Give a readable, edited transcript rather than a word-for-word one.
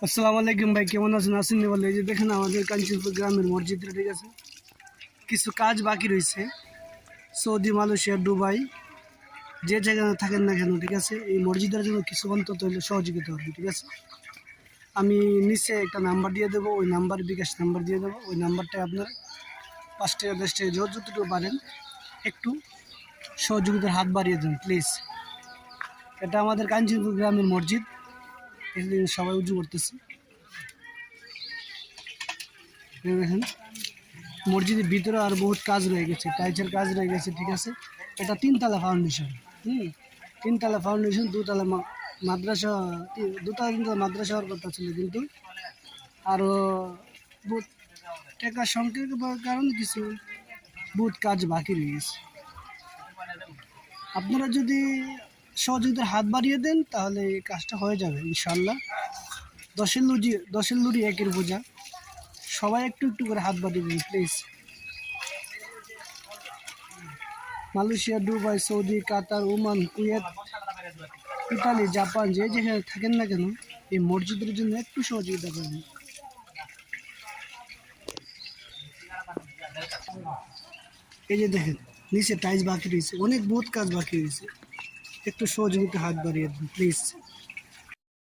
আসসালামু আলাইকুম ভাই, কেমন আছেন? আসেননি বলে এই যে দেখেন আমাদের কাঞ্চনপুর গ্রামের মসজিদটা, ঠিক আছে, কিছু কাজ বাকি রয়েছে। সৌদি, মালয়েশিয়া, দুবাই, যে জায়গায় থাকেন না কেন, ঠিক আছে, এই মসজিদের জন্য কিছু অন্তত হলে সহযোগিতা করবেন, ঠিক আছে। আমি নিচে একটা নাম্বার দিয়ে দেবো, ওই নাম্বার বিকাশ নাম্বার দিয়ে দেবো। ওই নাম্বারটায় আপনার 5 টাকা 10 টাকা যতটুকু পারেন একটু সহযোগিতার হাত বাড়িয়ে দেন প্লিজ। এটা আমাদের কাঞ্চনপুর গ্রামের মসজিদ, এখানে সবাই উজু করতেছে। দেখেন মসজিদের ভিতরে আর বহুত কাজ রয়ে গেছে, টাইলসের কাজ রয়ে গেছে, ঠিক আছে। এটা 3 তলা ফাউন্ডেশন, 3 তলা ফাউন্ডেশন, 2 তলা মাদ্রাসা, 2 তলা 3 তলা মাদ্রাসা হওয়ার কথা ছিল, কিন্তু আরও বহুত টাকা সংখ্যার কারণে কিছু বহুত কাজ বাকি রয়ে গেছে। আপনারা যদি সহযোগিতার হাত বাড়িয়ে দেন তাহলে এই কাজটা হয়ে যাবে ইনশাল্লাহ। দশের লুড়ি একের বোঝা, সবাই একটু একটু করে হাত বাড়িয়ে দেন please. Malaysia, Dubai, Saudi, Qatar, Oman, Kuwait, Italy, Japan, যে যেখানে থাকেন না কেন এই মসজিদের জন্য একটু সহযোগিতা করবেন। এই যে দেখেন নিচে টাইলস বাকি রয়েছে, অনেক বহুত কাজ বাকি রয়েছে, একটু সহযোগিতা হাত বাড়িয়ে দেন প্লিজ।